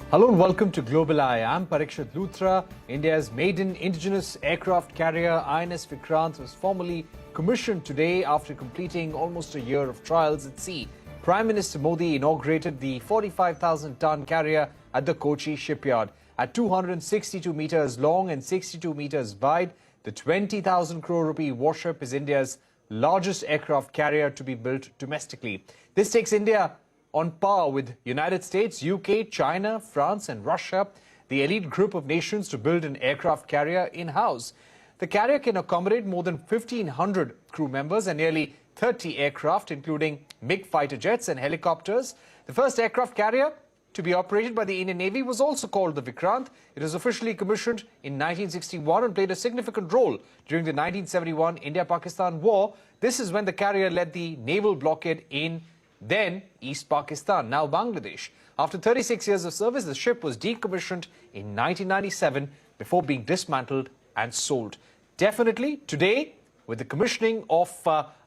Hello and welcome to Global Eye. I'm Parikshit Luthra. India's maiden indigenous aircraft carrier INS Vikrant was formally commissioned today after completing almost a year of trials at sea. Prime Minister Modi inaugurated the 45,000-ton carrier at the Kochi shipyard. At 262 meters long and 62 meters wide, the 20,000 crore rupee Warship is India's largest aircraft carrier to be built domestically. This takes India on par with United States, UK, China, France and Russia, the elite group of nations to build an aircraft carrier in-house. The carrier can accommodate more than 1,500 crew members and nearly 30 aircraft, including MiG fighter jets and helicopters. The first aircraft carrier to be operated by the Indian Navy was also called the Vikrant. It was officially commissioned in 1961 and played a significant role during the 1971 India-Pakistan War. This is when the carrier led the naval blockade in then East Pakistan, now Bangladesh. After 36 years of service, the ship was decommissioned in 1997 before being dismantled and sold. Definitely today, with the commissioning of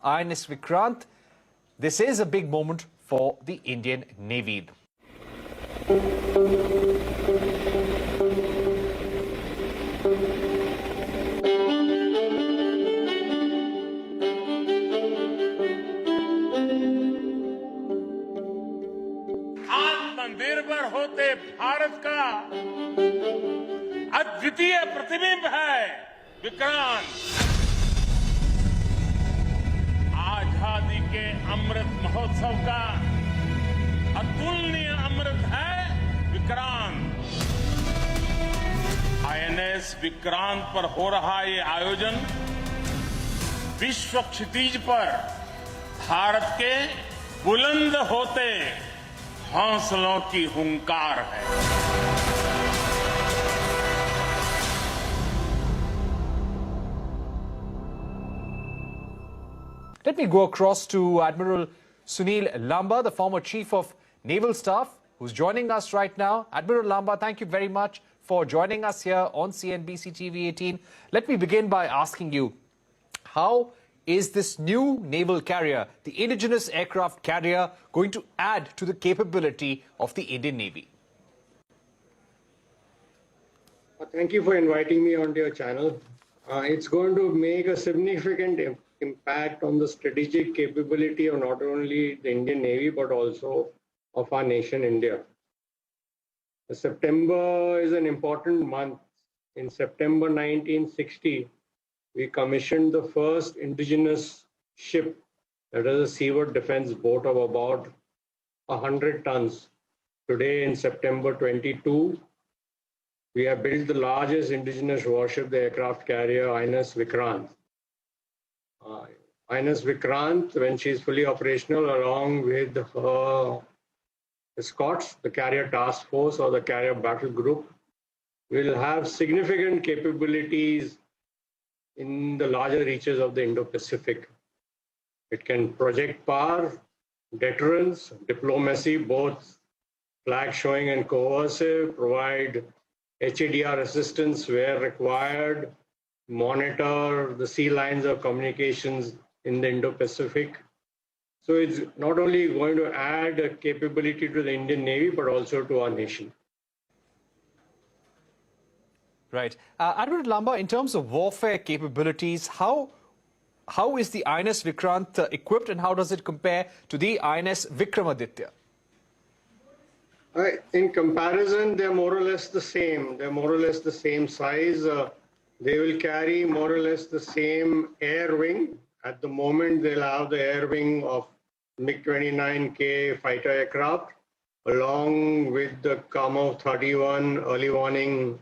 INS Vikrant, this is a big moment for the Indian Navy. आत्मनिर्भर होते भारत का अद्वितीय प्रतिबिंब है विक्रांत। आजादी के अमृत महोत्सव का अतुलनीय अमृत है विक्रांत। आईएनएस विक्रांत पर हो रहा ये आयोजन विश्व क्षितिज पर भारत के बुलंद होते हौसलों की हुंकार है। Let me go across to Admiral Sunil Lanba, the former Chief of Naval Staff, who's joining us right now. Admiral Lanba, thank you very much for joining us here on CNBC TV18. Let me begin by asking you, how is this new naval carrier, the indigenous aircraft carrier, going to add to the capability of the Indian Navy? Thank you for inviting me onto your channel. It's going to make a significant impact on the strategic capability of not only the Indian Navy, but also of our nation, India. September is an important month. In September 1960, we commissioned the first indigenous ship, that is a seaward defense boat of about 100 tons. Today, in September 22, we have built the largest indigenous warship, the aircraft carrier INS Vikrant. INS Vikrant, when she is fully operational, along with her escorts, the carrier task force or the carrier battle group, will have significant capabilities in the larger reaches of the Indo-Pacific. It can project power, deterrence, diplomacy, both flag showing and coercive, provide HADR assistance where required, monitor the sea lines of communications in the Indo-Pacific. So it's not only going to add a capability to the Indian Navy, but also to our nation. Right. Admiral Lanba, in terms of warfare capabilities, how is the INS Vikrant equipped and how does it compare to the INS Vikramaditya? In comparison, they're more or less the same. They're more or less the same size. They will carry more or less the same air wing. At the moment, they'll have the air wing of MiG-29K fighter aircraft, along with the Kamov 31 early warning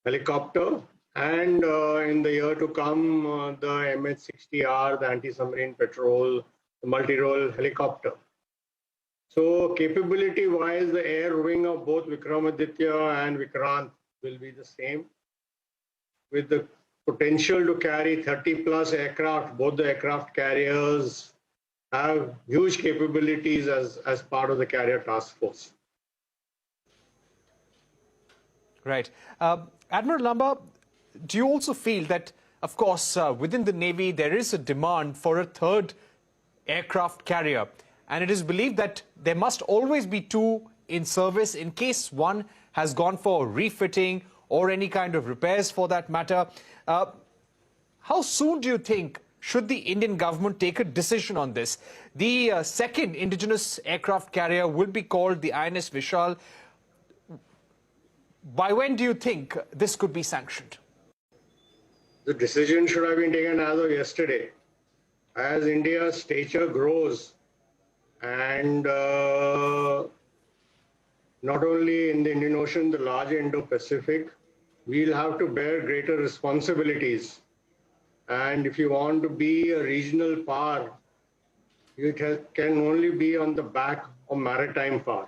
helicopter, and in the year to come, the MH-60R, the anti-submarine patrol, the multi-role helicopter. So capability-wise, the air wing of both Vikramaditya and Vikrant will be the same, with the potential to carry 30-plus aircraft. Both the aircraft carriers have huge capabilities as part of the carrier task force. Right. Admiral Lanba, do you also feel that, of course, within the Navy, there is a demand for a third aircraft carrier? And it is believed that there must always be two in service in case one has gone for refitting or any kind of repairs for that matter. How soon do you think should the Indian government take a decision on this? The second indigenous aircraft carrier will be called the INS Vishal. By when do you think this could be sanctioned? The decision should have been taken as of yesterday. As India's stature grows, and not only in the Indian Ocean, the larger Indo-Pacific, we'll have to bear greater responsibilities. And if you want to be a regional power, it can only be on the back of maritime power.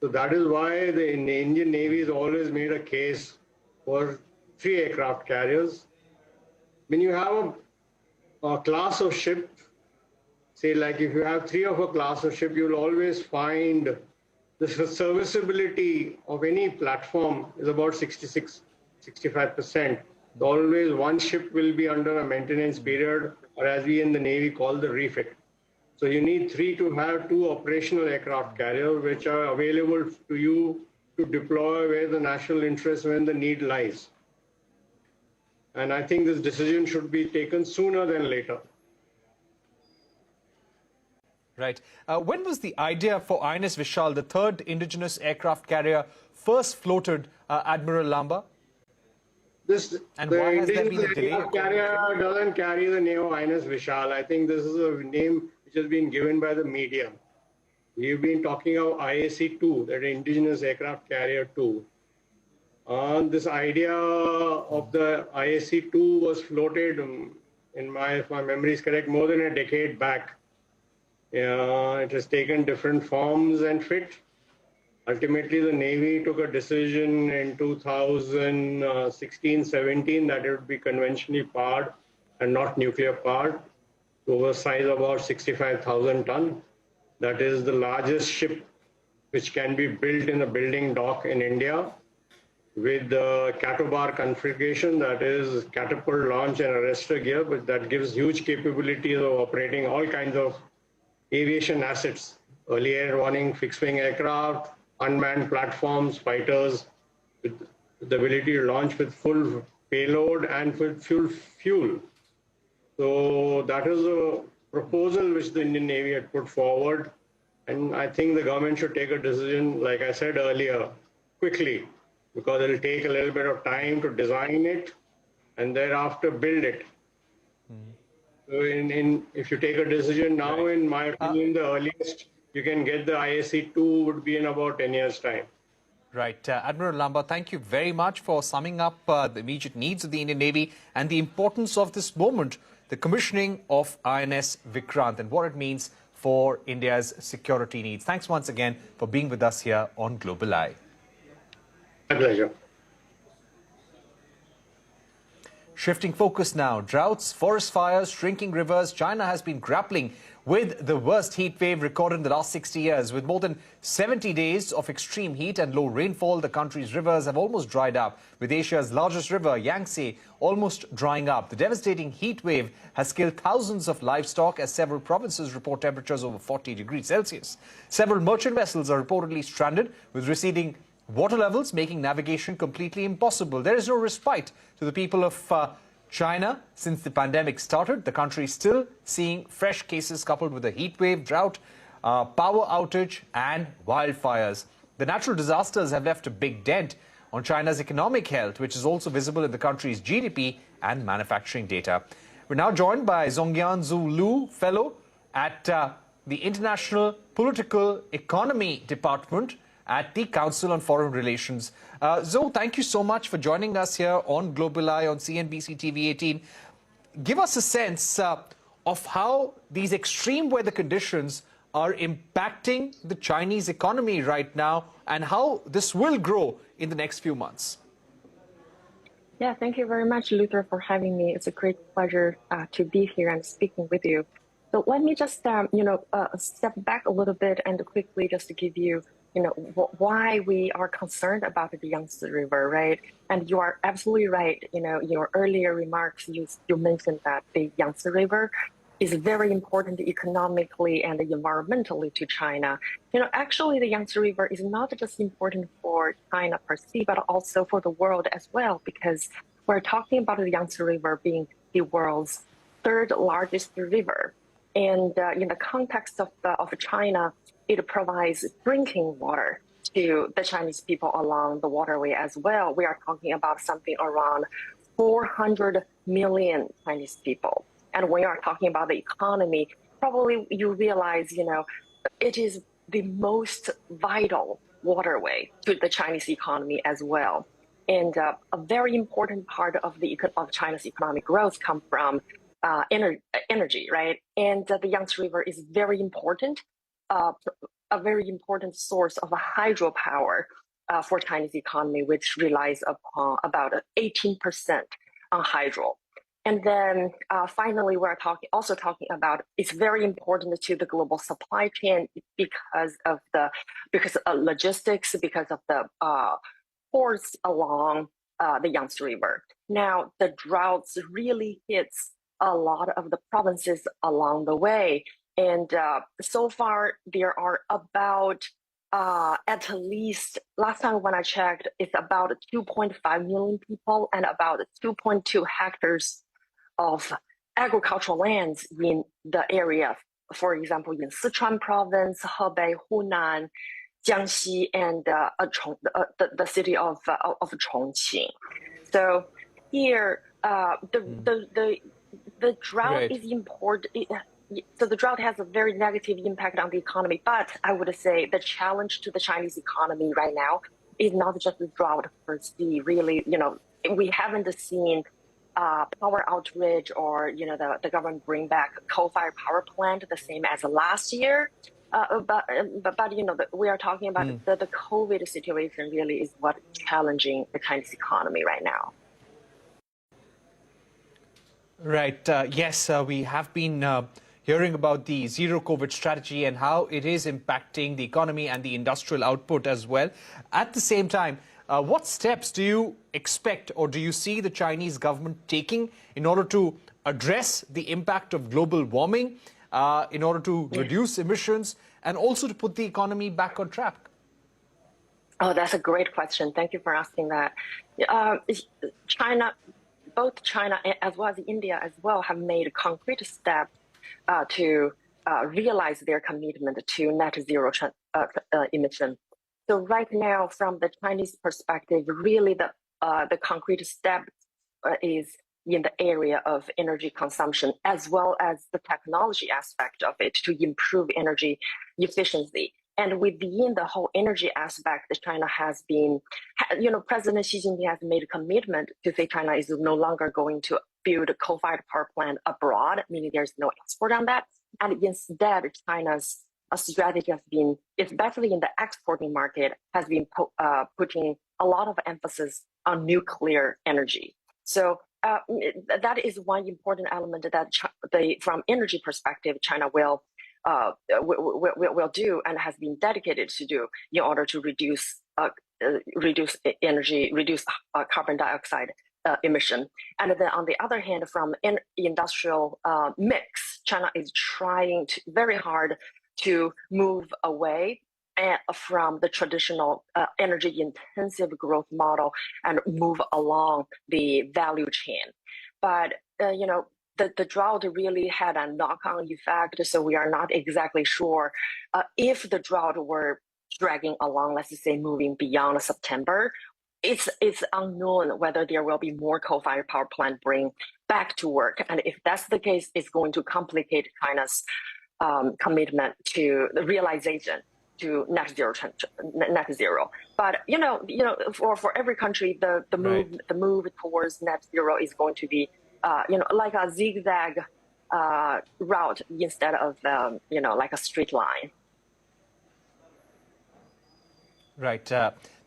So that is why the Indian Navy has always made a case for 3 aircraft carriers. When you have a class of ship, say like if you have 3 of a class of ship, you'll always find the serviceability of any platform is about 65%. Always one ship will be under a maintenance period, or as we in the Navy call the refit. So you need 3 to have 2 operational aircraft carriers which are available to you to deploy where the national interest, when the need lies. And I think this decision should be taken sooner than later. Right. When was the idea for INS Vishal, the third indigenous aircraft carrier, first floated, Admiral Lamba? The indigenous aircraft carrier doesn't carry the name of INS Vishal. I think this is a name which has been given by the media. We've been talking of IAC-2, that indigenous aircraft carrier 2. This idea of the IAC-2 was floated, if my memory is correct, more than a decade back. It has taken different forms and fit. Ultimately, the Navy took a decision in 2016-17 that it would be conventionally powered and not nuclear powered, to a size of about 65,000 tons. That is the largest ship which can be built in a building dock in India, with the catobar configuration, that is catapult, launch and arrestor gear, but that gives huge capabilities of operating all kinds of aviation assets, early air warning, fixed wing aircraft, unmanned platforms, fighters, with the ability to launch with full payload and with fuel. So that is a proposal which the Indian Navy had put forward. And I think the government should take a decision, like I said earlier, quickly, because it'll take a little bit of time to design it and thereafter build it. So if you take a decision now, in my opinion, the earliest you can get the IAC-2 would be in about 10 years' time. Right. Admiral Lamba, thank you very much for summing up the immediate needs of the Indian Navy and the importance of this moment, the commissioning of INS Vikrant, and what it means for India's security needs. Thanks once again for being with us here on Global Eye. My pleasure. Shifting focus now, droughts, forest fires, shrinking rivers. China has been grappling with the worst heat wave recorded in the last 60 years. With more than 70 days of extreme heat and low rainfall, the country's rivers have almost dried up, with Asia's largest river, Yangtze, almost drying up. The devastating heat wave has killed thousands of livestock as several provinces report temperatures over 40 degrees Celsius. Several merchant vessels are reportedly stranded, with receding water levels making navigation completely impossible. There is no respite to the people of China since the pandemic started. The country is still seeing fresh cases coupled with a heat wave, drought, power outage and wildfires. The natural disasters have left a big dent on China's economic health, which is also visible in the country's GDP and manufacturing data. We're now joined by Zongyuan Zoe Liu, fellow at the International Political Economy Department at the Council on Foreign Relations. Zoe, thank you so much for joining us here on Global Eye on CNBC-TV18. Give us a sense of how these extreme weather conditions are impacting the Chinese economy right now and how this will grow in the next few months. Yeah, thank you very much, Luthra, for having me. It's a great pleasure to be here and speaking with you. So let me just, step back a little bit and quickly just to give you, why we are concerned about the Yangtze River, right? And you are absolutely right. Your earlier remarks, you mentioned that the Yangtze River is very important economically and environmentally to China. Actually, the Yangtze River is not just important for China per se, but also for the world as well, because we're talking about the Yangtze River being the world's third largest river. And in the context of China, it provides drinking water to the Chinese people along the waterway as well. We are talking about something around 400 million Chinese people. And when you are talking about the economy, probably you realize, it is the most vital waterway to the Chinese economy as well. And a very important part of China's economic growth comes from energy, right? And the Yangtze River is very important, a very important source of hydropower for Chinese economy, which relies upon about 18% on hydro. And then finally, we're also talking about it's very important to the global supply chain because of logistics, because of the ports along the Yangtze River. Now, the droughts really hits a lot of the provinces along the way. And so far, there are about, at least, last time when I checked, it's about 2.5 million people and about 2.2 hectares of agricultural lands in the area. For example, in Sichuan province, Hebei, Hunan, Jiangxi, and the city of Chongqing. So here, the drought is important. So the drought has a very negative impact on the economy. But I would say the challenge to the Chinese economy right now is not just the drought per se. Really, we haven't seen power outage or the government bring back coal-fired power plant the same as last year. But we are talking about the COVID situation really is what is challenging the Chinese economy right now. Right. Yes, we have been hearing about the zero COVID strategy and how it is impacting the economy and the industrial output as well. At the same time, what steps do you expect or do you see the Chinese government taking in order to address the impact of global warming, in order to reduce emissions and also to put the economy back on track? Oh, that's a great question. Thank you for asking that. Both China as well as India as well have made concrete steps to realize their commitment to net zero emission. So right now, from the Chinese perspective, really the concrete step is in the area of energy consumption, as well as the technology aspect of it to improve energy efficiency. And within the whole energy aspect, China has been, President Xi Jinping has made a commitment to say China is no longer going to build a coal-fired power plant abroad, meaning there's no export on that. And instead, China's strategy has been, especially in the exporting market, has been putting a lot of emphasis on nuclear energy. So that is one important element that from energy perspective, China will do and has been dedicated to do in order to reduce carbon dioxide emission. And then on the other hand, from industrial mix, China is trying very hard to move away from the traditional energy-intensive growth model and move along the value chain. But, the drought really had a knock-on effect, so we are not exactly sure if the drought were dragging along, let's say, moving beyond September. It's unknown whether there will be more coal-fired power plant bring back to work. And if that's the case, it's going to complicate China's commitment to the realization to net zero. But for every country, the move towards net zero is going to be like a zigzag route instead of like a straight line. Right.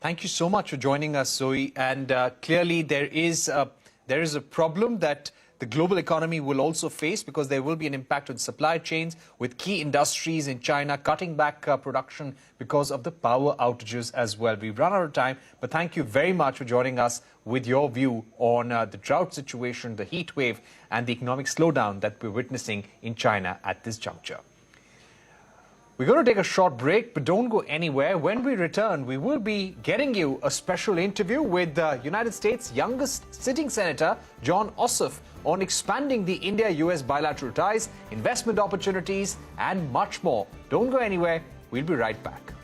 Thank you so much for joining us, Zoe. And clearly there is a problem that the global economy will also face, because there will be an impact on supply chains, with key industries in China cutting back production because of the power outages as well. We've run out of time, but thank you very much for joining us with your view on the drought situation, the heat wave, and the economic slowdown that we're witnessing in China at this juncture. We're going to take a short break, but don't go anywhere. When we return, we will be getting you a special interview with the United States' youngest sitting senator, John Ossoff, on expanding the India-US bilateral ties, investment opportunities, and much more. Don't go anywhere. We'll be right back.